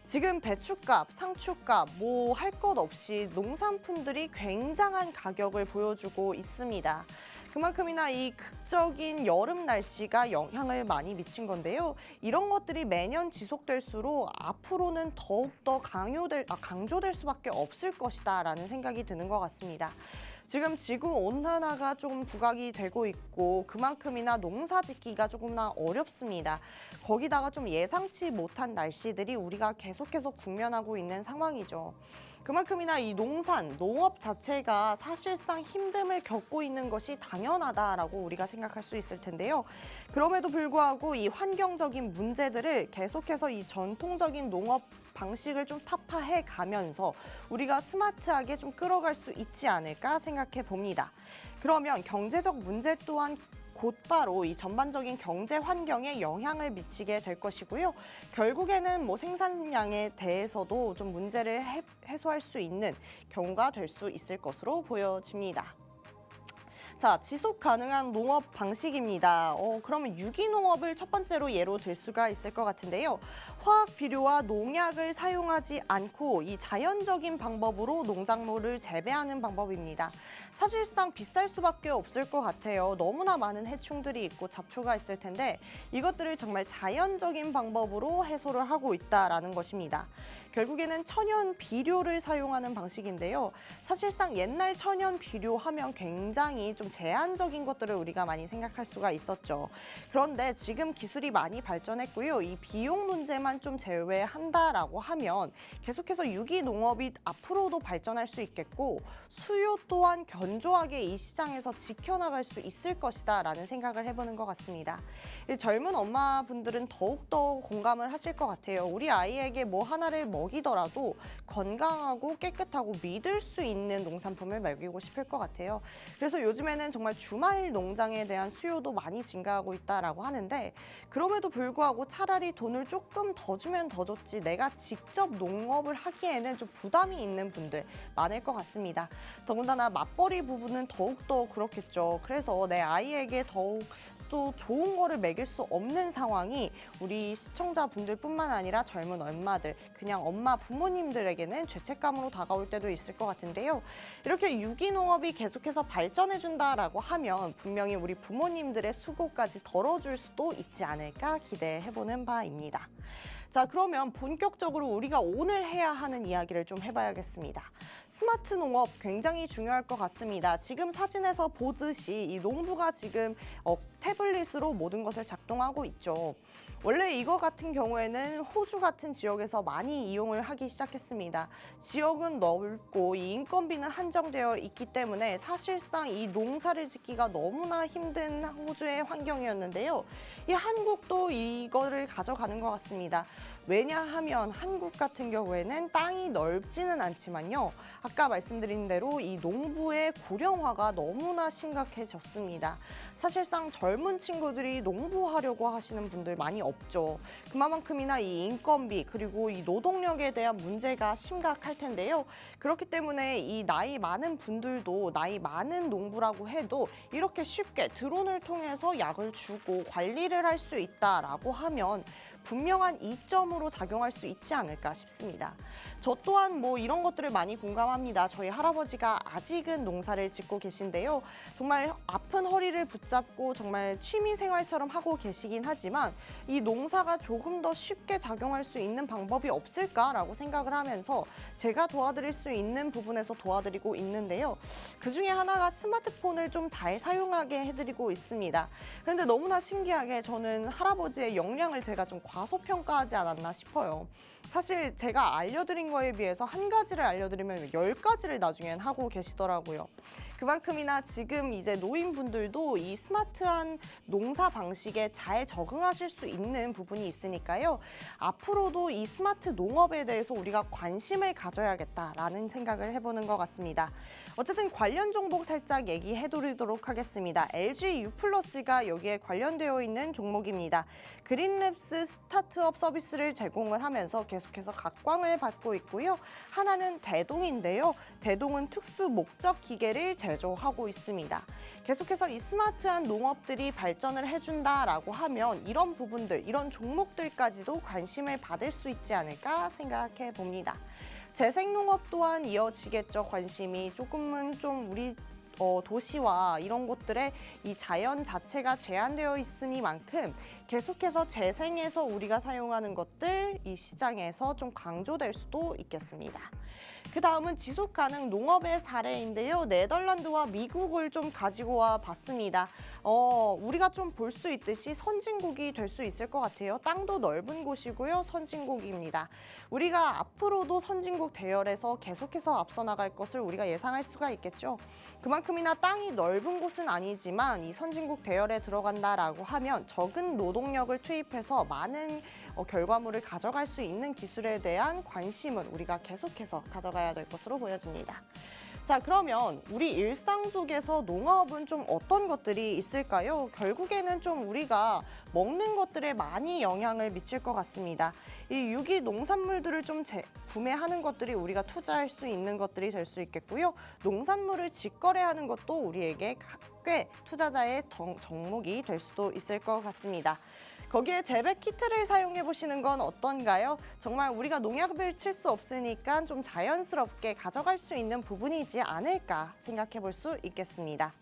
Speaker 1: 지금 배추값, 상추값 뭐 할 것 없이 농산품들이 굉장한 가격을 보여주고 있습니다. 그만큼이나 이 극적인 여름 날씨가 영향을 많이 미친 건데요. 이런 것들이 매년 지속될수록 앞으로는 더욱더 강조될 수밖에 없을 것이다라는 생각이 드는 것 같습니다. 지금 지구 온난화가 조금 부각이 되고 있고 그만큼이나 농사 짓기가 조금나 어렵습니다. 거기다가 좀 예상치 못한 날씨들이 우리가 계속해서 국면하고 있는 상황이죠. 그만큼이나 이 농업 자체가 사실상 힘듦을 겪고 있는 것이 당연하다라고 우리가 생각할 수 있을 텐데요. 그럼에도 불구하고 이 환경적인 문제들을 계속해서 이 전통적인 농업 방식을 좀 타파해 가면서 우리가 스마트하게 좀 끌어갈 수 있지 않을까 생각해 봅니다. 그러면 경제적 문제 또한 곧바로 이 전반적인 경제 환경에 영향을 미치게 될 것이고요. 결국에는 뭐 생산량에 대해서도 좀 문제를 해소할 수 있는 경우가 될 수 있을 것으로 보여집니다. 자, 지속 가능한 농업 방식입니다. 그러면 유기농업을 첫 번째로 예로 들 수가 있을 것 같은데요. 화학 비료와 농약을 사용하지 않고 이 자연적인 방법으로 농작물을 재배하는 방법입니다. 사실상 비쌀 수밖에 없을 것 같아요. 너무나 많은 해충들이 있고 잡초가 있을 텐데 이것들을 정말 자연적인 방법으로 해소를 하고 있다라는 것입니다. 결국에는 천연 비료를 사용하는 방식인데요. 사실상 옛날 천연 비료 하면 굉장히 좀 제한적인 것들을 우리가 많이 생각할 수가 있었죠. 그런데 지금 기술이 많이 발전했고요. 이 비용 문제만 좀 제외한다라고 하면 계속해서 유기농업이 앞으로도 발전할 수 있겠고 수요 또한 견조하게 이 시장에서 지켜나갈 수 있을 것이다라는 생각을 해보는 것 같습니다. 젊은 엄마분들은 더욱더 공감을 하실 것 같아요. 우리 아이에게 뭐 하나를 먹이더라도 건강하고 깨끗하고 믿을 수 있는 농산품을 먹이고 싶을 것 같아요. 그래서 요즘에는 정말 주말 농장에 대한 수요도 많이 증가하고 있다라고 하는데 그럼에도 불구하고 차라리 돈을 조금 더 주면 더 좋지 내가 직접 농업을 하기에는 좀 부담이 있는 분들 많을 것 같습니다. 더군다나 맞벌이 부부는 더욱더 그렇겠죠. 그래서 내 아이에게 더욱 또 좋은 거를 먹일 수 없는 상황이 우리 시청자분들뿐만 아니라 젊은 엄마들, 그냥 엄마 부모님들에게는 죄책감으로 다가올 때도 있을 것 같은데요. 이렇게 유기농업이 계속해서 발전해준다라고 하면 분명히 우리 부모님들의 수고까지 덜어줄 수도 있지 않을까 기대해보는 바입니다. 자, 그러면 본격적으로 우리가 오늘 해야 하는 이야기를 좀 해봐야겠습니다. 스마트 농업 굉장히 중요할 것 같습니다. 지금 사진에서 보듯이 이 농부가 지금 태블릿으로 모든 것을 작동하고 있죠. 원래 이거 같은 경우에는 호주 같은 지역에서 많이 이용을 하기 시작했습니다. 지역은 넓고 이 인건비는 한정되어 있기 때문에 사실상 이 농사를 짓기가 너무나 힘든 호주의 환경이었는데요. 이 한국도 이거를 가져가는 것 같습니다. 왜냐하면 한국 같은 경우에는 땅이 넓지는 않지만요. 아까 말씀드린 대로 이 농부의 고령화가 너무나 심각해졌습니다. 사실상 젊은 친구들이 농부하려고 하시는 분들 많이 없죠. 그만큼이나 이 인건비 그리고 이 노동력에 대한 문제가 심각할 텐데요. 그렇기 때문에 이 나이 많은 분들도 나이 많은 농부라고 해도 이렇게 쉽게 드론을 통해서 약을 주고 관리를 할 수 있다라고 하면 분명한 이점으로 작용할 수 있지 않을까 싶습니다. 저 또한 뭐 이런 것들을 많이 공감합니다. 저희 할아버지가 아직은 농사를 짓고 계신데요. 정말 아픈 허리를 붙잡고 정말 취미 생활처럼 하고 계시긴 하지만 이 농사가 조금 더 쉽게 작용할 수 있는 방법이 없을까라고 생각을 하면서 제가 도와드릴 수 있는 부분에서 도와드리고 있는데요. 그중에 하나가 스마트폰을 좀 잘 사용하게 해드리고 있습니다. 그런데 너무나 신기하게 저는 할아버지의 역량을 제가 좀 과소평가하지 않았나 싶어요. 사실 제가 알려드린 거에 비해서 한 가지를 알려드리면 10가지를 나중엔 하고 계시더라고요. 그만큼이나 지금 이제 노인분들도 이 스마트한 농사 방식에 잘 적응하실 수 있는 부분이 있으니까요. 앞으로도 이 스마트 농업에 대해서 우리가 관심을 가져야겠다라는 생각을 해보는 것 같습니다. 어쨌든 관련 종목 살짝 얘기해드리도록 하겠습니다. LG U+가 여기에 관련되어 있는 종목입니다. 그린랩스 스타트업 서비스를 제공을 하면서 계속해서 각광을 받고 있고요. 하나는 대동인데요. 대동은 특수 목적 기계를 제조하고 있습니다. 계속해서 이 스마트한 농업들이 발전을 해준다라고 하면 이런 부분들, 이런 종목들까지도 관심을 받을 수 있지 않을까 생각해 봅니다. 재생농업 또한 이어지겠죠. 관심이 조금은 좀 우리 도시와 이런 곳들에 이 자연 자체가 제한되어 있으니만큼 계속해서 재생해서 우리가 사용하는 것들 이 시장에서 좀 강조될 수도 있겠습니다. 그 다음은 지속가능 농업의 사례인데요. 네덜란드와 미국을 좀 가지고 와 봤습니다. 우리가 좀 볼 수 있듯이 선진국이 될 수 있을 것 같아요. 땅도 넓은 곳이고요. 선진국입니다. 우리가 앞으로도 선진국 대열에서 계속해서 앞서 나갈 것을 우리가 예상할 수가 있겠죠. 그만큼이나 땅이 넓은 곳은 아니지만 이 선진국 대열에 들어간다라고 하면 적은 노동력을 투입해서 많은 결과물을 가져갈 수 있는 기술에 대한 관심은 우리가 계속해서 가져가야 될 것으로 보여집니다. 자, 그러면 우리 일상 속에서 농업은 좀 어떤 것들이 있을까요? 결국에는 좀 우리가 먹는 것들에 많이 영향을 미칠 것 같습니다. 이 유기 농산물들을 좀 구매하는 것들이 우리가 투자할 수 있는 것들이 될 수 있겠고요. 농산물을 직거래하는 것도 우리에게 꽤 투자자의 종목이 될 수도 있을 것 같습니다. 거기에 재배 키트를 사용해 보시는 건 어떤가요? 정말 우리가 농약을 칠 수 없으니까 좀 자연스럽게 가져갈 수 있는 부분이지 않을까 생각해 볼 수 있겠습니다.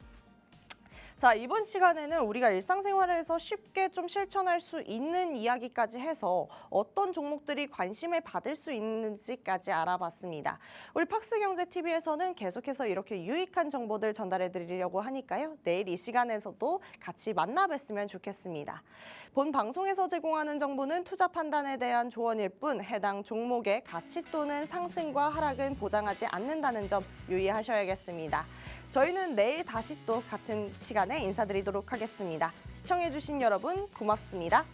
Speaker 1: 자, 이번 시간에는 우리가 일상생활에서 쉽게 좀 실천할 수 있는 이야기까지 해서 어떤 종목들이 관심을 받을 수 있는지까지 알아봤습니다. 우리 팍스경제TV에서는 계속해서 이렇게 유익한 정보들 전달해 드리려고 하니까요. 내일 이 시간에서도 같이 만나 뵀으면 좋겠습니다. 본 방송에서 제공하는 정보는 투자 판단에 대한 조언일 뿐 해당 종목의 가치 또는 상승과 하락은 보장하지 않는다는 점 유의하셔야겠습니다. 저희는 내일 다시 또 같은 시간에 인사드리도록 하겠습니다. 시청해주신 여러분 고맙습니다.